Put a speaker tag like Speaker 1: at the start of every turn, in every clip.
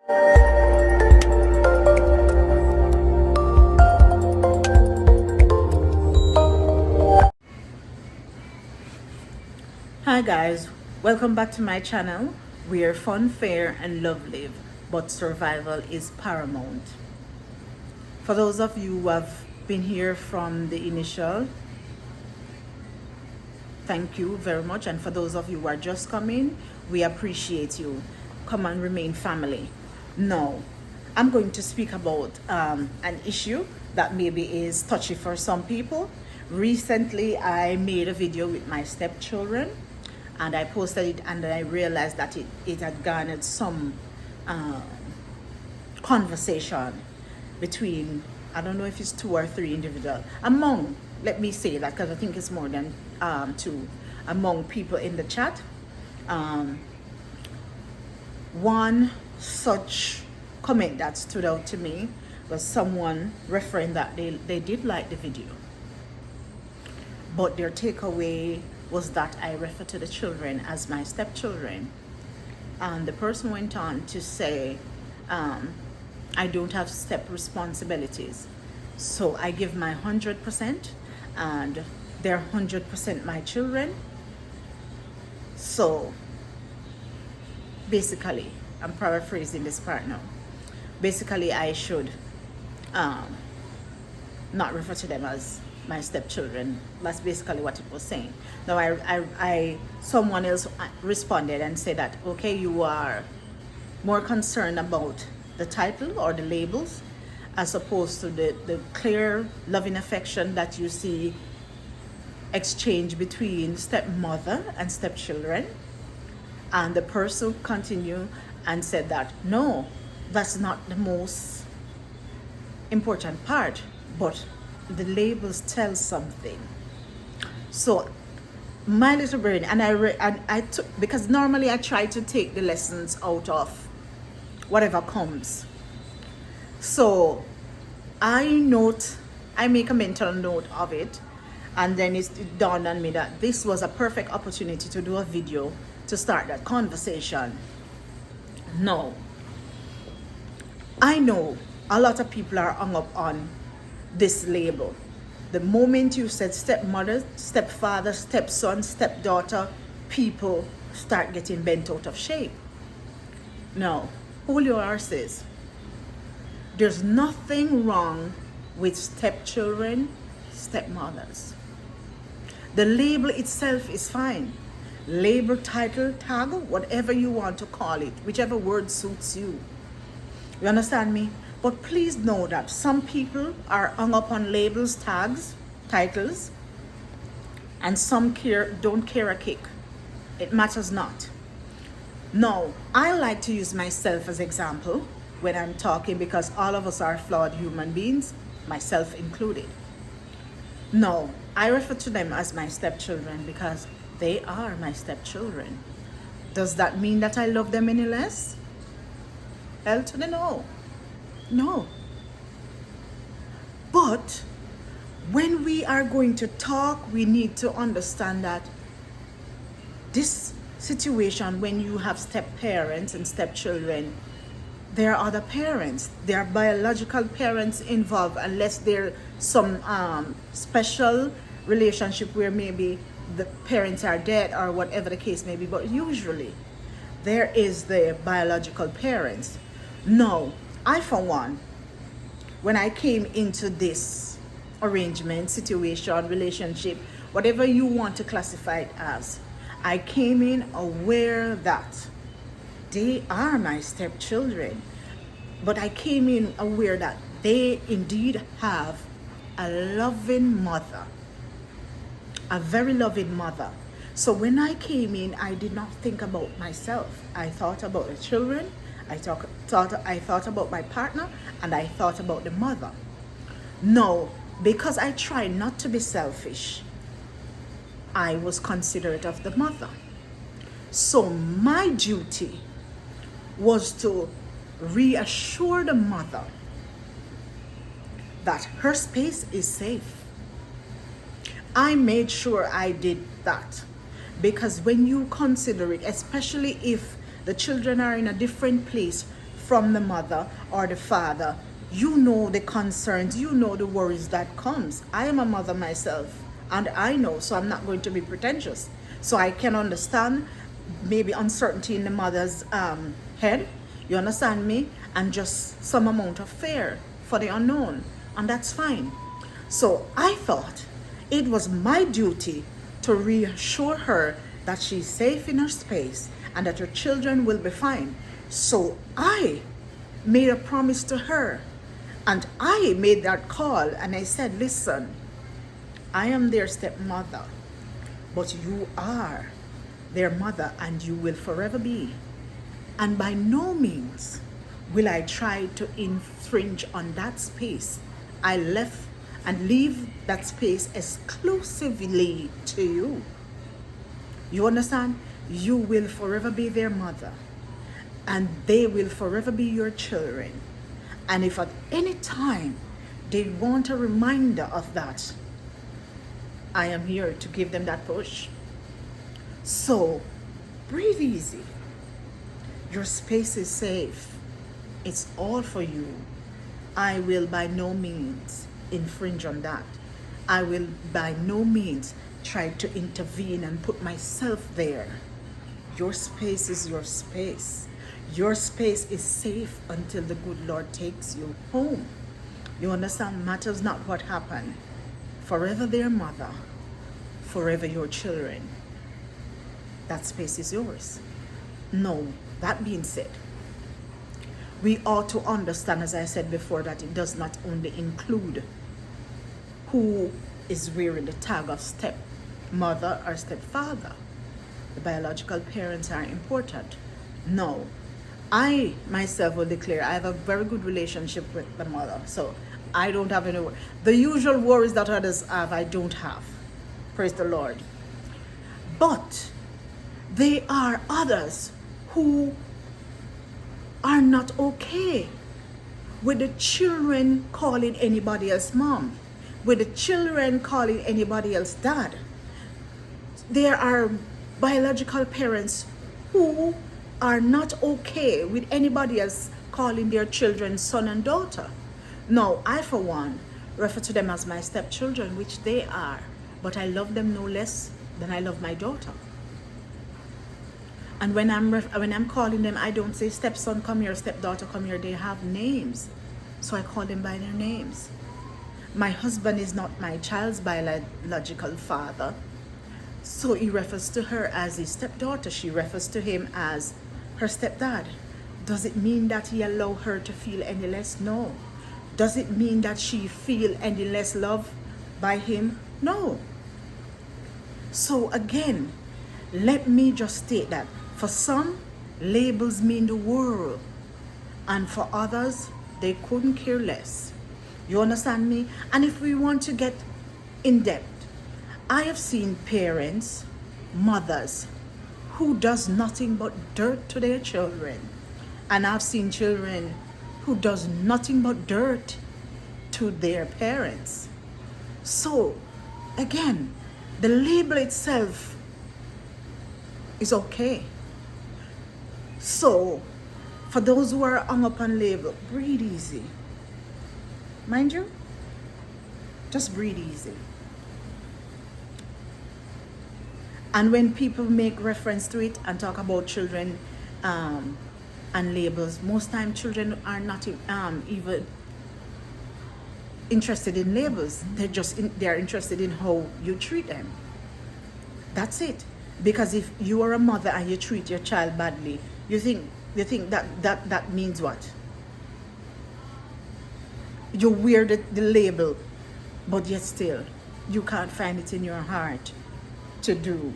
Speaker 1: Hi guys, welcome back to my channel where fun, fair and love live, but survival is paramount. For those of you who have been here from the initial, thank you very much, and for those of you who are just coming, we appreciate you. Come and remain family. Now, I'm going to speak about an issue that maybe is touchy for some people. Recently, I made a video with my stepchildren and I posted it, and I realized that it had garnered some conversation between, I don't know if it's 2 or 3 individuals, among, let me say that because I think it's more than 2, among people in the chat. One such comment that stood out to me was someone referring that they did like the video, but their takeaway was that I refer to the children as my stepchildren. And the person went on to say, I don't have step responsibilities, so I give my 100% and they're 100% my children. So basically, I'm paraphrasing this part now, basically I should not refer to them as my stepchildren. That's basically what it was saying. Now someone else responded and said that, okay, you are more concerned about the title or the labels as opposed to the clear loving affection that you see exchange between stepmother and stepchildren. And the person continued and said that no, that's not the most important part, but the labels tell something. So my little brain, and I took, because normally I try to take the lessons out of whatever comes. So I make a mental note of it, and then it dawned on me that this was a perfect opportunity to do a video to start that conversation. No, I know a lot of people are hung up on this label. The moment you said stepmother, stepfather, stepson, stepdaughter, people start getting bent out of shape. Now, hold your horses. There's nothing wrong with stepchildren, stepmothers. The label itself is fine. Label, title, tag, whatever you want to call it, whichever word suits you. You understand me? But please know that some people are hung up on labels, tags, titles, and some don't care a kick. It matters not. Now, I like to use myself as example when I'm talking, because all of us are flawed human beings, myself included. No, I refer to them as my stepchildren because they are my stepchildren. Does that mean that I love them any less? Hell to the no. No. But when we are going to talk, we need to understand that this situation, when you have step parents and stepchildren, there are other parents. There are biological parents involved, unless there's some special relationship where maybe the parents are dead or whatever the case may be. But usually there is the biological parents. No, I, for one, when I came into this arrangement, situation, relationship, whatever you want to classify it as, I came in aware that they are my stepchildren. But I came in aware that they indeed have a loving mother, a very loving mother. So when I came in, I did not think about myself. I thought about the children. I thought about my partner, and I thought about the mother. No, because I try not to be selfish, I was considerate of the mother. So my duty was to reassure the mother that her space is safe. I made sure I did that, because when you consider it, especially if the children are in a different place from the mother or the father, you know the concerns, you know the worries that comes. I am a mother myself, and I know, so I'm not going to be pretentious. So I can understand maybe uncertainty in the mother's head, you understand me, and just some amount of fear for the unknown, and that's fine. So I thought it was my duty to reassure her that she's safe in her space and that her children will be fine. So I made a promise to her, and I made that call, and I said, listen, I am their stepmother, but you are their mother, and you will forever be. And by no means will I try to infringe on that space. I left and leave that space exclusively to you. You understand? You will forever be their mother, and they will forever be your children. And if at any time they want a reminder of that, I am here to give them that push. So breathe easy. Your space is safe. It's all for you. I will by no means infringe on that. I will by no means try to intervene and put myself there. Your space is your space. Your space is safe until the good Lord takes you home. You understand? Matters not what happened. Forever their mother, forever your children. That space is yours. No, that being said, we ought to understand, as I said before, that it does not only include who is wearing the tag of stepmother or stepfather. The biological parents are important. No, I myself will declare I have a very good relationship with the mother, so I don't have any worries. The usual worries that others have, I don't have. Praise the Lord. But there are others who are not okay with the children calling anybody else mom, with the children calling anybody else dad. There are biological parents who are not okay with anybody else calling their children son and daughter. No, I for one refer to them as my stepchildren, which they are, but I love them no less than I love my daughter. And when I'm calling them, I don't say stepson come here, stepdaughter come here. They have names, so I call them by their names. My husband is not my child's biological father, so he refers to her as his stepdaughter. She refers to him as her stepdad. Does it mean that he allowed her to feel any less? No. Does it mean that she feel any less love by him? No. So again, let me just state that for some, labels mean the world, and for others, they couldn't care less. You understand me? And if we want to get in depth, I have seen parents, mothers, who does nothing but dirt to their children. And I've seen children who does nothing but dirt to their parents. So, again, the label itself is okay. So, for those who are hung up on label, breathe easy. Mind you, just breathe easy. And when people make reference to it and talk about children and labels, most time children are not even interested in labels. They're interested in how you treat them. That's it. Because if you are a mother and you treat your child badly, you think that means what? You wear the label, but yet still you can't find it in your heart to do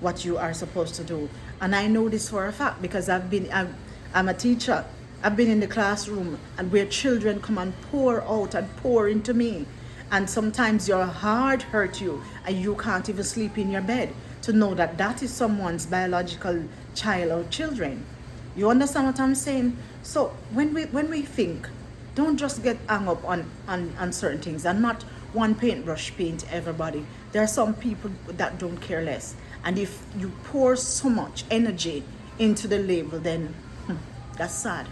Speaker 1: what you are supposed to do. And I know this for a fact because I'm a teacher. I've been in the classroom and where children come and pour out and pour into me, and sometimes your heart hurts you and you can't even sleep in your bed to know that that is someone's biological child or children. You understand what I'm saying? So when we think, don't just get hung up on certain things, and not one paintbrush paint everybody. There are some people that don't care less, and if you pour so much energy into the label, then that's sad.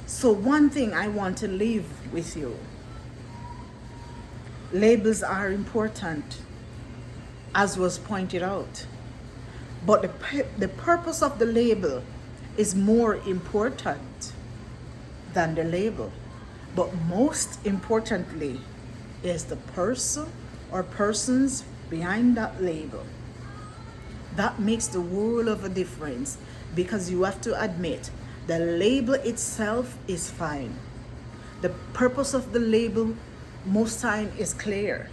Speaker 1: So one thing I want to leave with you, labels are important, as was pointed out, but the purpose of the label is more important than the label. But most importantly is the person or persons behind that label. That makes the world of a difference, because you have to admit the label itself is fine. The purpose of the label most time is clear,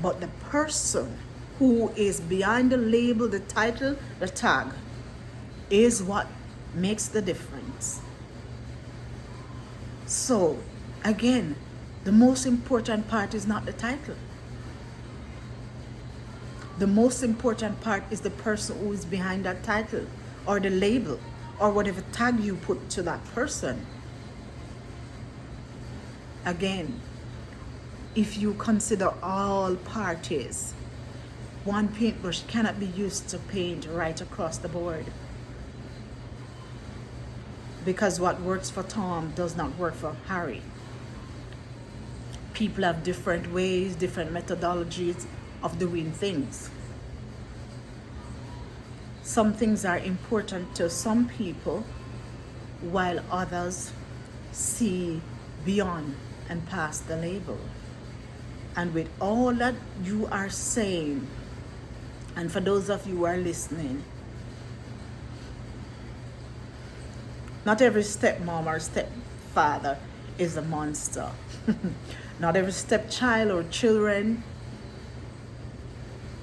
Speaker 1: but the person who is behind the label, the title, the tag, is what makes the difference. So again, the most important part is not the title. The most important part is the person who is behind that title or the label or whatever tag you put to that person. Again, if you consider all parties, one paintbrush cannot be used to paint right across the board. Because what works for Tom does not work for Harry. People have different ways, different methodologies of doing things. Some things are important to some people, while others see beyond and past the label. And with all that you are saying, and for those of you who are listening, not every stepmom or stepfather is a monster. Not every stepchild or children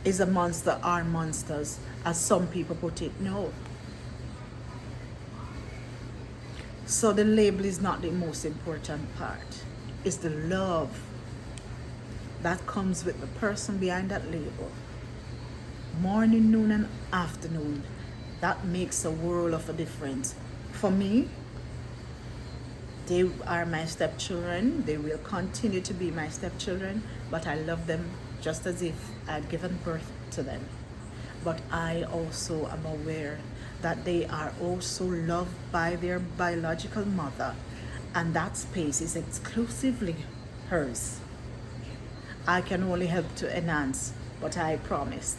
Speaker 1: is a monster or monsters, as some people put it. No. So the label is not the most important part. It's the love that comes with the person behind that label. Morning, noon, and afternoon. That makes a world of a difference. For me, they are my stepchildren. They will continue to be my stepchildren, but I love them just as if I had given birth to them. But I also am aware that they are also loved by their biological mother, and that space is exclusively hers. I can only help to enhance, but I promised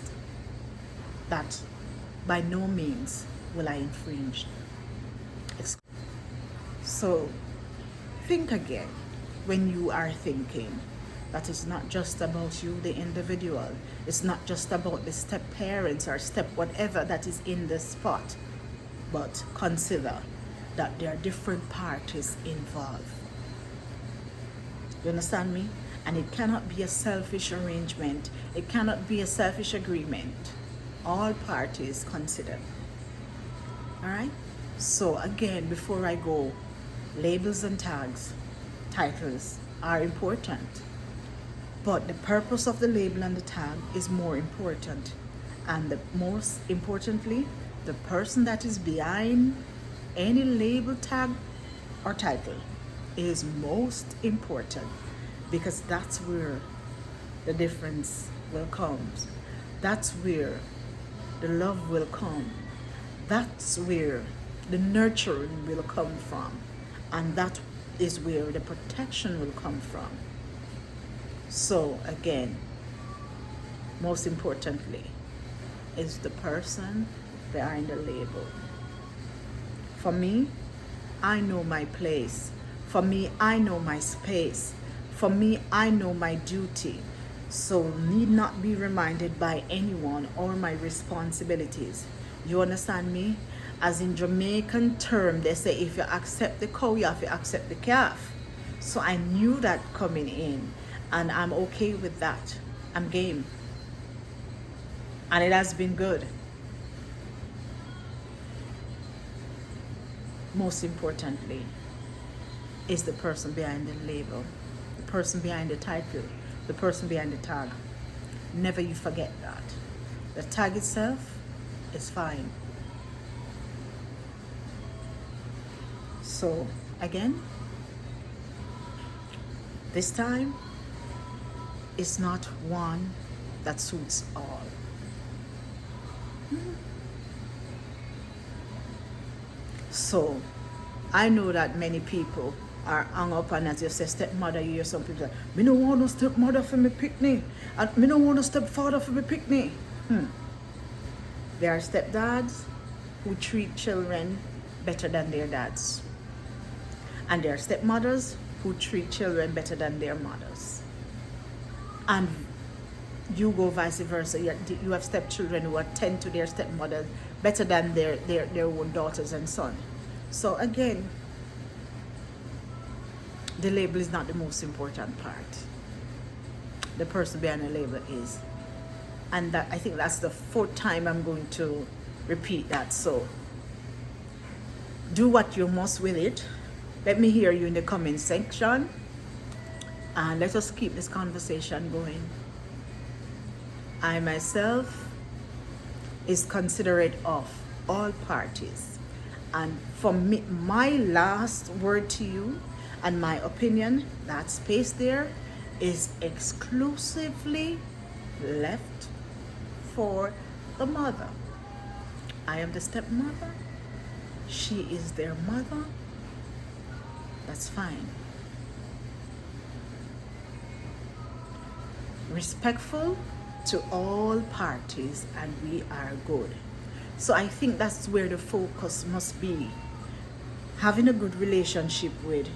Speaker 1: that by no means will I infringe. So think again when you are thinking that it's not just about you, the individual. It's not just about the step parents or step whatever that is in the spot, but consider that there are different parties involved. You understand me? And it cannot be a selfish arrangement. It cannot be a selfish agreement. All parties considered. All right? So again, before I go, labels and tags, titles are important. But the purpose of the label and the tag is more important. And the most importantly, the person that is behind any label, tag, or title is most important, because that's where the difference will come. That's where the love will come. That's where the nurturing will come from. And that is where the protection will come from. So again, most importantly, is the person behind the label. For me, I know my place. For me, I know my space. For me, I know my duty. So need not be reminded by anyone or my responsibilities. You understand me? As in Jamaican term, they say if you accept the cow, you have to accept the calf. So I knew that coming in, and I'm okay with that. I'm game. And it has been good. Most importantly is the person behind the label, the person behind the title, the person behind the tag. Never you forget that. The tag itself is fine. So again, this time is not one that suits all. So I know that many people are hung up, and as you say stepmother, you hear some people say, me no want no stepmother for me picnic, and me no want no stepfather for me picnic. There are stepdads who treat children better than their dads. And there are stepmothers who treat children better than their mothers. And you go vice versa. You have stepchildren who attend to their stepmothers better than their own daughters and sons. So again, the label is not the most important part. The person behind the label is. And that, I think that's the 4th time I'm going to repeat that. So do what you must with it. Let me hear you in the comment section, and let us keep this conversation going. I myself is considerate of all parties, and for me, my last word to you and my opinion, that space there is exclusively left for the mother. I am the stepmother, she is their mother. That's fine. Respectful to all parties, and we are good. So I think that's where the focus must be. Having a good relationship with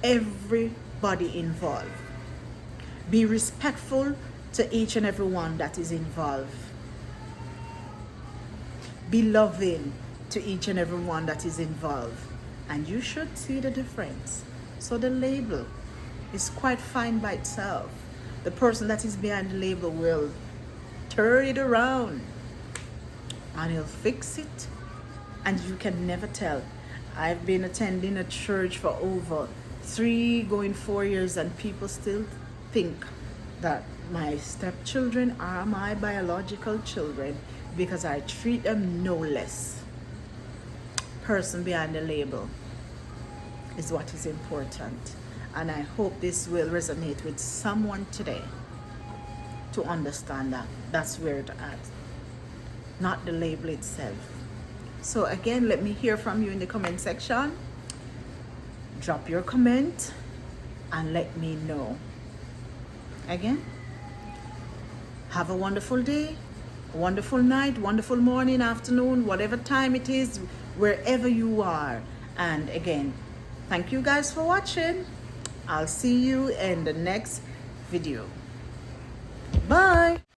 Speaker 1: everybody involved. Be respectful to each and every one that is involved. Be loving to each and every one that is involved. And you should see the difference. So the label is quite fine by itself. The person that is behind the label will turn it around and he'll fix it, and you can never tell. I've been attending a church for over 3 going 4 years, and people still think that my stepchildren are my biological children because I treat them no less. Person behind the label is what is important, and I hope this will resonate with someone today to understand that that's where it's at, not the label itself. So again, let me hear from you in the comment section. Drop your comment and let me know. Again, have a wonderful day, wonderful night, wonderful morning, afternoon, whatever time it is, wherever you are. And again, thank you guys for watching. I'll see you in the next video. Bye.